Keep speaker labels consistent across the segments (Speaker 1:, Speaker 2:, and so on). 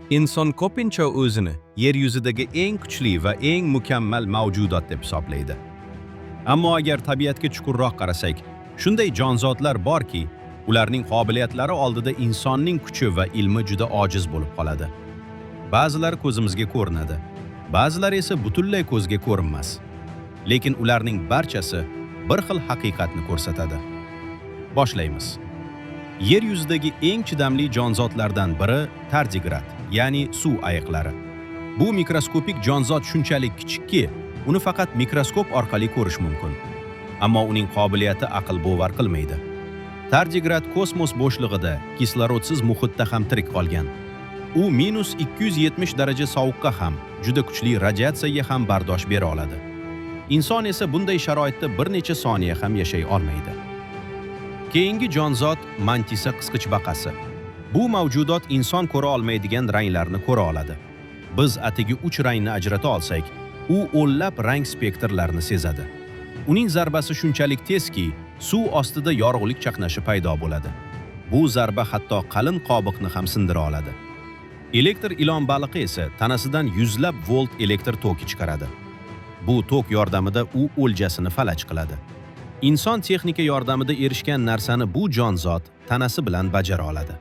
Speaker 1: Inson ko'pincha o'zini yer yuzidagi eng kuchli va eng mukammal mavjudot deb hisoblaydi. Ammo agar tabiatga chuqurroq qarasak, shunday jonzotlar borki, ularning qobiliyatlari oldida insonning kuchi va ilmi juda ojiz bo'lib qoladi. Ba'zilari ko'zimizga ko'rinadi, ba'zilari esa butunlay ko'zga ko'rinmas. Lekin ularning barchasi bir xil haqiqatni ko'rsatadi. Boshlaymiz. Yer yuzidagi eng chidamli jonzotlardan biri tardigrad, ya'ni suv ayiqlari. Bu mikroskopik jonzot shunchalik kichikki, uni faqat mikroskop orqali ko'rish mumkin. Ammo uning qobiliyati aql bovar qilmaydi. Tardigrad kosmos bo'shlig'ida kislorodsiz muhitda ham tirik qolgan. U -270 daraja sovuqqa ham, juda kuchli radiatsiyaga ham bardosh bera oladi. Inson esa bunday sharoitda bir necha soniya ham yashay olmaydi. Keyingi jonzot mantisa qisqichbaqasi. Bu mavjudot inson ko'ra olmaydigan ranglarni ko'ra oladi. Biz atigi 3 rangni ajrata olsak, u o'nlab rang spektrlarini sezadi. Uning zarbasi shunchalik tezki, suv ostida yorug'lik chaqnashi paydo bo'ladi. Bu zarba hatto qalin qobiqni ham sindira oladi. Elektr ilon baliqi esa tanasidan yuzlab volt elektr toki chiqaradi. Bu tok yordamida u o'ljasini falaj qiladi. Inson texnika yordamida erishgan narsani bu jonzot tanasi bilan bajara oladi.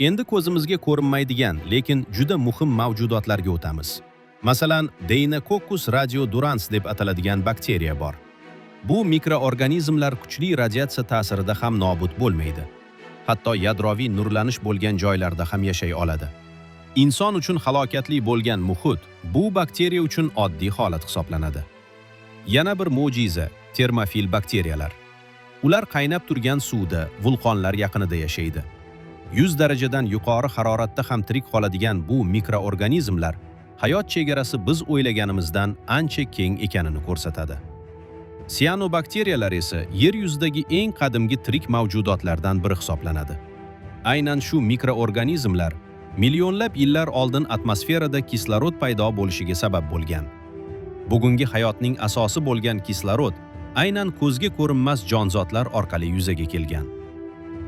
Speaker 1: Endi ko'zimizga ko'rinmaydigan, lekin juda muhim mavjudotlarga o'tamiz. Masalan, Deinococcus radiodurans deb ataladigan bakteriya bor. Bu mikroorganizmlar kuchli radiatsiya ta'sirida ham nobud bo'lmaydi. Hatto yadroviy nurlanish bo'lgan joylarda ham yashay oladi. Inson uchun halokatli bo'lgan muhit bu bakteriya uchun oddiy holat hisoblanadi. Yana bir mo'jiza termofil bakteriyalar. Ular qaynab turgan suvda, vulqonlar yaqinida yashaydi. 100 darajadan yuqori haroratda ham tirik qoladigan bu mikroorganizmlar hayot chegarasi biz o'ylaganimizdan ancha keng ekanini ko'rsatadi. Sianobakteriyalar esa yer yuzidagi eng qadimgi tirik mavjudotlardan biri hisoblanadi. Aynan shu mikroorganizmlar millionlab yillar oldin atmosferada kislorod paydo bo'lishiga sabab bo'lgan. Bugungi hayotning asosi bo'lgan kislorod aynan ko'zga ko'rinmas jonzotlar orqali yuzaga kelgan.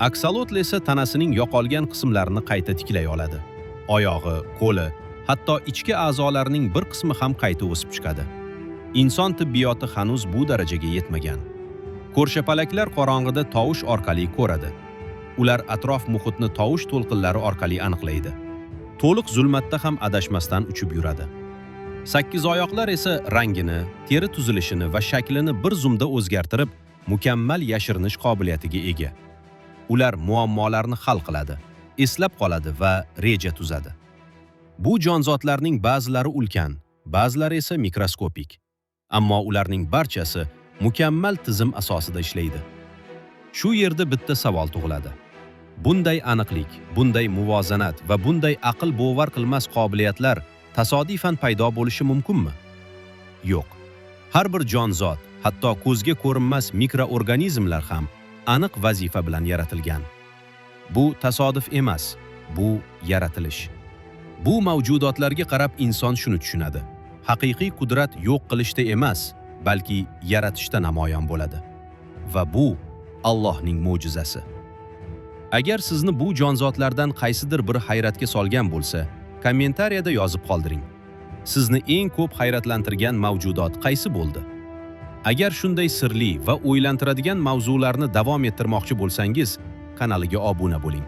Speaker 1: Aksolotl esa tanasining yo'qolgan qismlarini qayta tiklay oladi. Oyog'i, qo'li, hatto ichki a'zolarning bir qismi ham qayta o'sib chiqadi. Inson tibbiyoti hanuz bu darajaga yetmagan. Ko'rshapalaklar qorong'ida tovush orqali ko'radi. Ular atrof muhitni tovush to'lqinlari orqali aniqlaydi. To'liq zulmatda ham adashmasdan uchib yuradi. Sakkizoyoqlar esa rangini, teri tuzilishini va shaklini bir zumda o'zgartirib, mukammal yashirinish qobiliyatiga ega. Ular muammolarni hal qiladi, eslab qoladi va reja tuzadi. Bu jonzotlarning ba'zilari ulkan, ba'zilari esa mikroskopik. Ammo ularning barchasi mukammal tizim asosida ishlaydi. Shu yerda bitta savol tug'iladi. Bunday aniqlik, bunday muvozanat va bunday aql bovar qilmas qobiliyatlar tasodifan paydo bo'lishi mumkinmi? Yo'q. Har bir jonzot, hatto ko'zga ko'rinmas mikroorganizmlar ham aniq vazifa bilan yaratilgan. Bu tasodif emas, bu yaratilish. Bu mavjudotlarga qarab inson shuni tushunadi. Haqiqiy qudrat yo'q qilishda emas, balki yaratishda namoyon bo'ladi. Va bu Allohning mo'jizasi. Agar sizni bu jonzotlardan qaysidir biri hayratga solgan bo'lsa, kommentariyada yozib qoldiring. Sizni eng ko'p hayratlantirgan mavjudot qaysi bo'ldi? Agar shunday sirli va o'ylantiradigan mavzularni davom ettirmoqchi bo'lsangiz, kanaliga obuna bo'ling.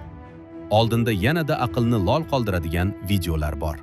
Speaker 1: Oldinda yanada aqlni lol qoldiradigan videolar bor.